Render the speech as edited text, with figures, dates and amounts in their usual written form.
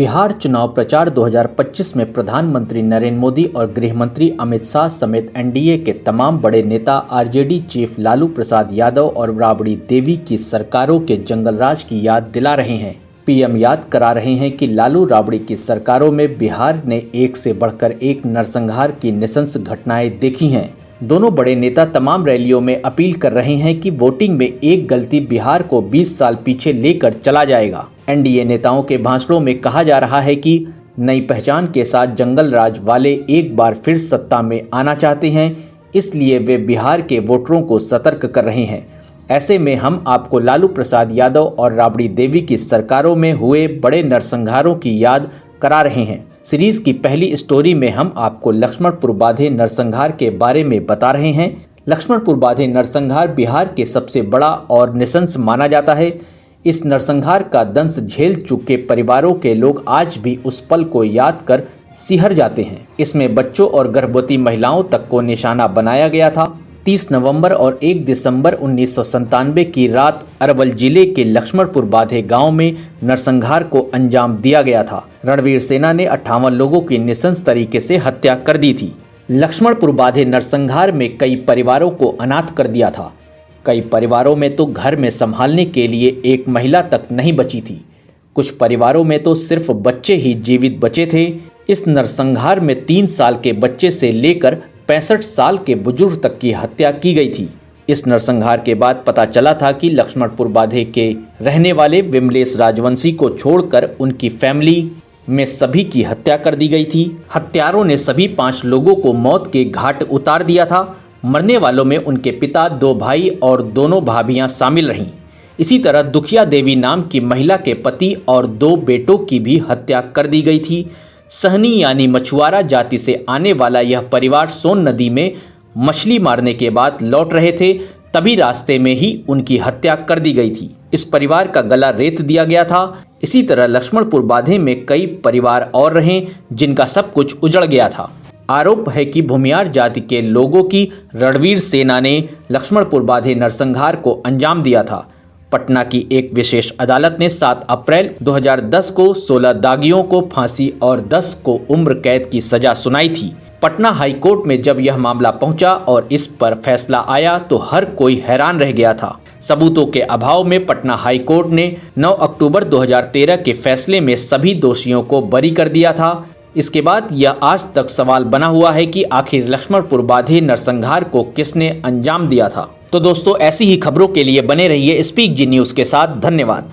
बिहार चुनाव प्रचार 2025 में प्रधानमंत्री नरेंद्र मोदी और गृह मंत्री अमित शाह समेत एनडीए के तमाम बड़े नेता आरजेडी चीफ लालू प्रसाद यादव और राबड़ी देवी की सरकारों के जंगलराज की याद दिला रहे हैं। पीएम याद करा रहे हैं कि लालू राबड़ी की सरकारों में बिहार ने एक से बढ़कर एक नरसंहार की नृशंस घटनाएं देखी हैं। दोनों बड़े नेता तमाम रैलियों में अपील कर रहे हैं कि वोटिंग में एक गलती बिहार को 20 साल पीछे लेकर चला जाएगा। एनडीए नेताओं के भाषणों में कहा जा रहा है कि नई पहचान के साथ जंगल राज वाले एक बार फिर सत्ता में आना चाहते हैं, इसलिए वे बिहार के वोटरों को सतर्क कर रहे हैं। ऐसे में हम आपको लालू प्रसाद यादव और राबड़ी देवी की सरकारों में हुए बड़े नरसंहारों की याद करा रहे हैं। सीरीज की पहली स्टोरी में हम आपको लक्ष्मणपुर बाधे नरसंहार के बारे में बता रहे हैं। लक्ष्मणपुर बाधे नरसंहार बिहार के सबसे बड़ा और नृशंस माना जाता है। इस नरसंहार का दंश झेल चुके परिवारों के लोग आज भी उस पल को याद कर सिहर जाते हैं। इसमें बच्चों और गर्भवती महिलाओं तक को निशाना बनाया गया था। 30 नवंबर और 1 दिसंबर 1997 की रात अरवल जिले के लक्ष्मणपुर बाधे गांव में नरसंहार को अंजाम दिया गया था। रणवीर सेना ने 58 लोगों की नृशंस तरीके से हत्या कर दी थी। लक्ष्मणपुर बाधे नरसंहार में कई परिवारों को अनाथ कर दिया था। कई परिवारों में तो घर में संभालने के लिए एक महिला तक नहीं बची थी। कुछ परिवारों में तो सिर्फ बच्चे ही जीवित बचे थे। इस नरसंहार में 3 साल के बच्चे से लेकर 65 साल के बुजुर्ग तक की हत्या की गई थी। इस नरसंहार के बाद पता चला था कि लक्ष्मणपुर बाधे के रहने वाले विमलेश राजवंशी को छोड़कर उनकी फैमिली में सभी की हत्या कर दी गई थी। हत्यारों ने सभी 5 लोगों को मौत के घाट उतार दिया था। मरने वालों में उनके पिता, 2 भाई और दोनों भाभियां शामिल रहीं। इसी तरह दुखिया देवी नाम की महिला के पति और 2 बेटों की भी हत्या कर दी गई थी। सहनी यानी मछुआरा जाति से आने वाला यह परिवार सोन नदी में मछली मारने के बाद लौट रहे थे, तभी रास्ते में ही उनकी हत्या कर दी गई थी। इस परिवार का गला रेत दिया गया था। इसी तरह लक्ष्मणपुर बाधे में कई परिवार और रहे जिनका सब कुछ उजड़ गया था। आरोप है कि भूमियार जाति के लोगों की रणवीर सेना ने लक्ष्मणपुर बाधे नरसंहार को अंजाम दिया था। पटना की एक विशेष अदालत ने 7 अप्रैल 2010 को 16 दागियों को फांसी और 10 को उम्र कैद की सजा सुनाई थी। पटना हाई कोर्ट में जब यह मामला पहुंचा और इस पर फैसला आया तो हर कोई हैरान रह गया था। सबूतों के अभाव में पटना हाई कोर्ट ने 9 अक्टूबर 2013 के फैसले में सभी दोषियों को बरी कर दिया था। इसके बाद यह आज तक सवाल बना हुआ है कि आखिर लक्ष्मणपुर बाधे नरसंहार को किसने अंजाम दिया था। तो दोस्तों, ऐसी ही खबरों के लिए बने रहिए स्पीक जी न्यूज़ के साथ। धन्यवाद।